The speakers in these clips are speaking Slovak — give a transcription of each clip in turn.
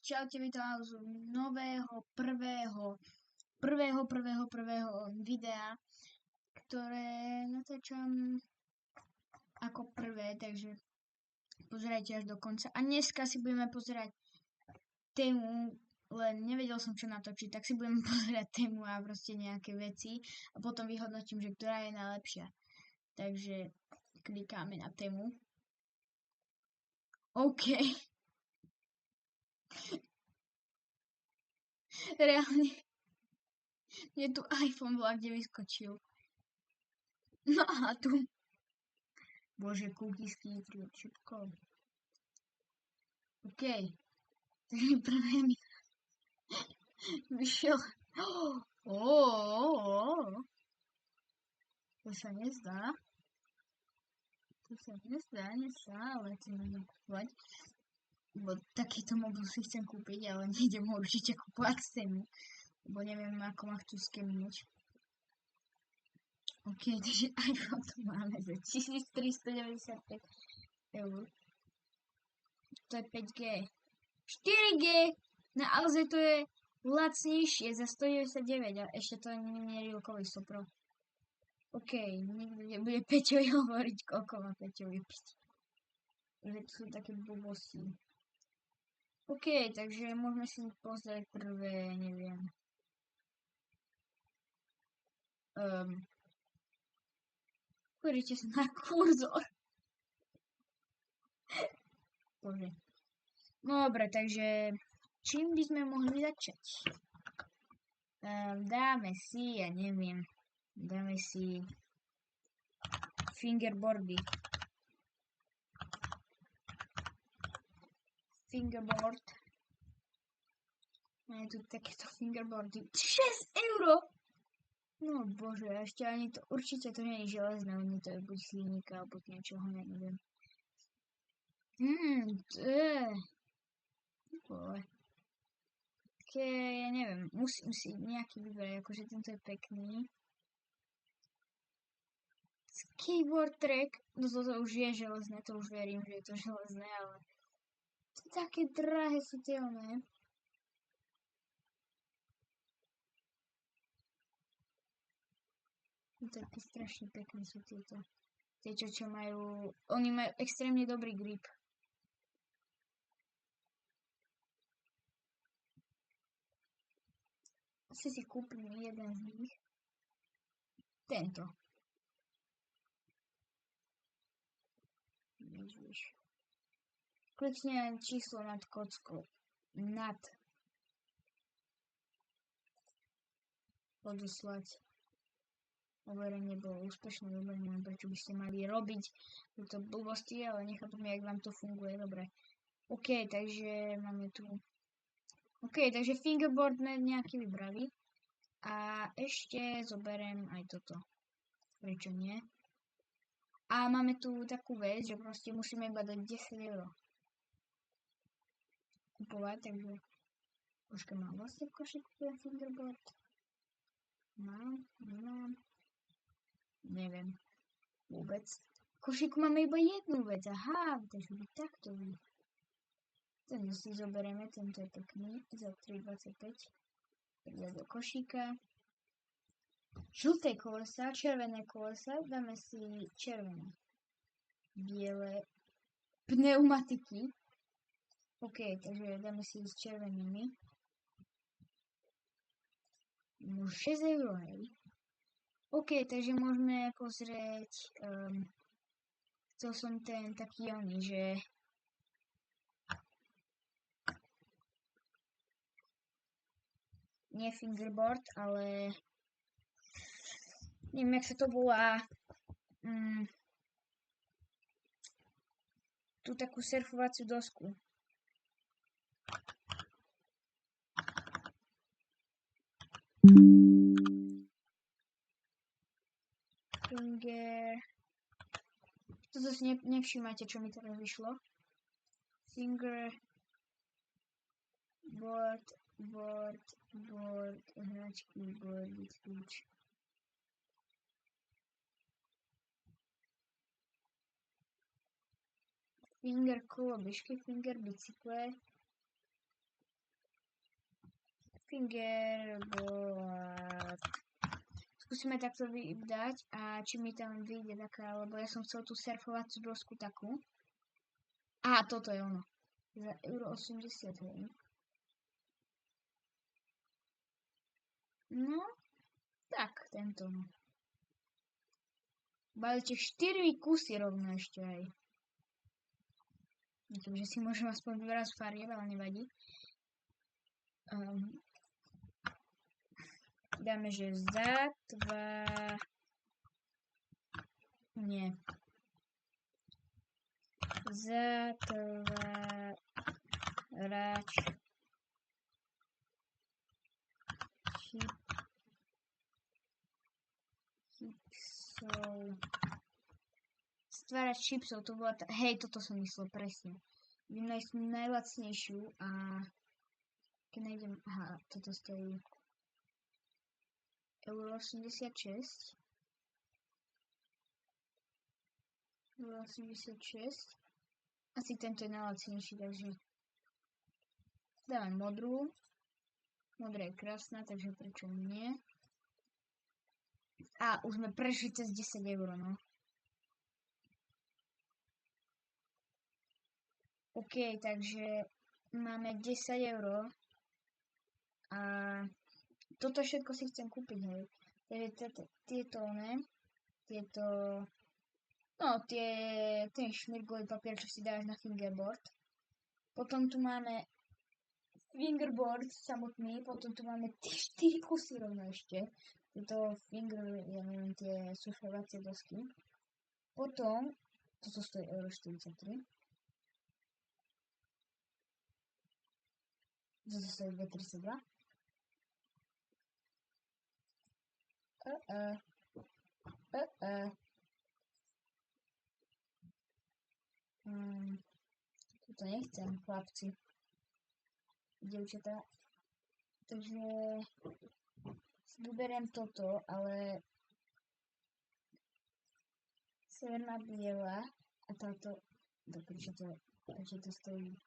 Čaute, vítam vás z nového prvého videa, ktoré natáčam ako prvé, takže pozerajte až do konca. A dneska si budeme pozerať tému, len nevedel som čo natočiť, tak si budeme pozerať tému a proste nejaké veci a potom vyhodnotím, že ktorá je najlepšia. Takže klikáme na tému. OK. Reálne je tu iPhone kde vyskočil. No a tu. Bože, kúkisky, všetko. OK. Takže prvé mi vyšiel. To sa nezdá. Ale chcem ho kúpovať. Bo takýto mobil si chcem kúpiť, ale nejdem ho určite kúpovať z tému. Bo neviem, ako ma chcú skemnúť. OK, takže iPhone tu máme za 1395 eur. To je 5G. 4G! Na Alze to je lacnejšie za 199 a ešte to nie je rýlkový Pro. OK, nikto nebude Peťovi hovoriť, koľko má Peťo vypiť. Že to sú také blbosti. OK, takže môžeme si pozrieť prvé, neviem. Pozrite sa na kurzor. Bože. Dobre, takže čím by sme mohli začať? Dáme si, ja neviem, dáme si fingerboard. Máme tu takéto fingerboardy. 6 €! No bože, ešte ani to, určite to nie je železné, ani to je buď hliníka, alebo niečoho, neviem. Ja neviem, musím si nejaký vybrať, akože tento je pekný. Keyboard track, no toto už je železné, to už verím, že je to železné, ale také drahé sú tie oné. Také strašne pekné sú tieto. Tie, čo majú, oni majú extrémne dobrý grip. Asi si kúpim jeden z nich. Tento. Klikni číslo nad kockou. Nad. Odoslať. Overenie bolo úspešné, dobre, neviem, prečo by ste mali robiť túto blbosti, ale nechápem, jak vám to funguje, dobre. OK, takže máme tu. OK, takže fingerboard sme nejaký vybrali. A ešte zoberiem aj toto. Prečo nie? A máme tu takú vec, že proste musíme iba dať 10 € kupovať, takže počkaj, mám vlastne košík pre fingerboard? Nemám. Neviem. Vôbec. V košíku máme iba jednu vec. Aha, takže by takto by. Ten si zoberieme, tento je pekný. Za 3,25. Pridať do košíka. Žlté kolesa, červené kolesa. Dáme si červené. Biele pneumatiky. OK, takže dáme si s červenými. 6 €, hej. OK, takže môžeme pozrieť, chcel som ten taký oný, že nie fingerboard, ale neviem, jak sa to volá, tú takú surfovaciu dosku. Finger. Toto si nevšímate, čo mi teraz vyšlo. Finger. Board, hračky, board, speech. Finger kolobežky, finger bicykle. Fingerboard. Skúsime takto vydať a či mi tam vyjde taká, lebo ja som chcel tú surfovacú dosku takú. Aha, toto je ono. Za euro 80, hej. No, tak, tento. Balíte 4 kusy rovno ešte aj. Takže si môžem aspoň vybrať z farieb, ale nevadí. Dáme, že zatvárač čipsov. Stvárač čipsov, to bola hej, toto som myslel presne. Idem nájsť najlacnejšiu a keď nájdem, aha, toto stojí euro 86. Euro 86. Asi tento je najlacnejší, takže dáme modrú. Modrá je krásna, takže prečo nie? A už sme prešli cez 10 eur, no. OK, takže máme 10 eur a toto všetko si chcem kúpiť, hej. Takže tieto, no ten šmirgový papier, čo si dáš na fingerboard. Potom tu máme fingerboard samotný, potom tu máme tie 4 kusy rovno ešte. Tieto ja neviem, tie sušovacie dosky. Potom, toto stojí euro 43. Toto stojí 2,32. Toto nechcem, chlapci. Dievčatá. Takže si vyberiem toto, ale severná biela a táto, prečo to stojí?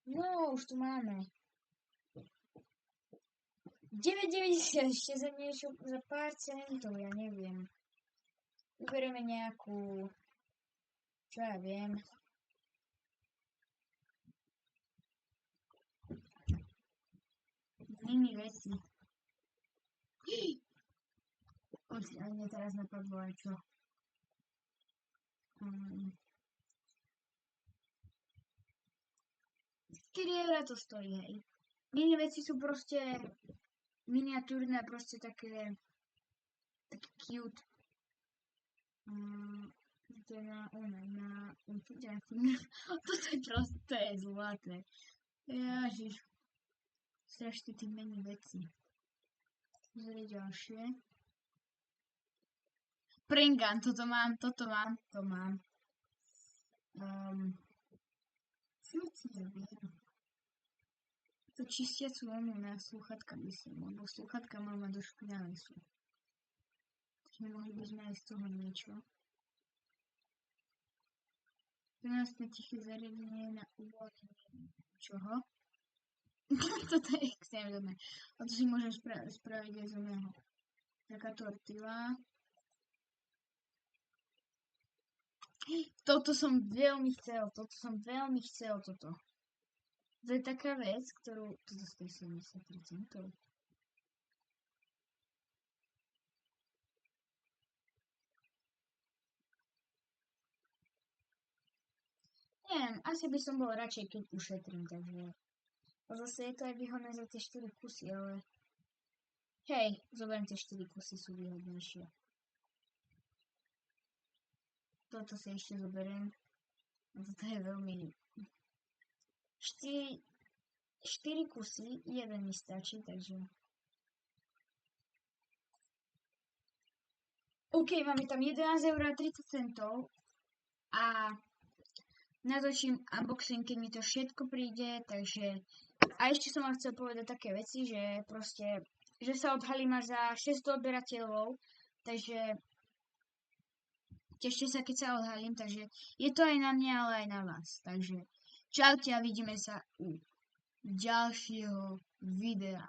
No, už tu máme. 9,90 ešte za niečo, za pár centov, ja neviem. Vyberieme nejakú, čo ja viem. Mini veci. Ale mne teraz napadlo aj čo. 4 eurá to stojí, hej. Mini veci sú proste miniatúrne, proste také cute. To je toto je proste, to je zlaté. Ježiš. Strašne tých mení veci. Pozrie ďalšie. Pringan, to mám. Čo ti neviem? To čistiacu onu na slúchatka myslím, lebo slúchatka máme do špinavé sú. Takže mohli by sme aj z toho niečo. Prenosné tiché zariadenie na uvoľnenie čoho? Toto je extrémne. A to si môžem spraviť aj z oného. Taká tortila. Toto som veľmi chcel, toto. To je taká vec, ktorú... Toto stojí 73 centov. Neviem, asi by som bol radšej, keď ušetrím, takže... A zase je to aj výhodné za tie 4 kusy, ale... Hej, zoberiem tie 4 kusy, sú výhodnejšie. Toto si ešte zoberiem. A toto je veľmi... 4 kusy, jeden mi stačí, takže... OK, máme tam 11,30 € a natočím unboxing, keď mi to všetko príde, takže... A ešte som vám chcel povedať také veci, že proste, že sa odhalím až za 600 odberateľov, takže tešte sa, keď sa odhalím, takže je to aj na mňa, ale aj na vás. Takže čaute a vidíme sa u ďalšieho videa.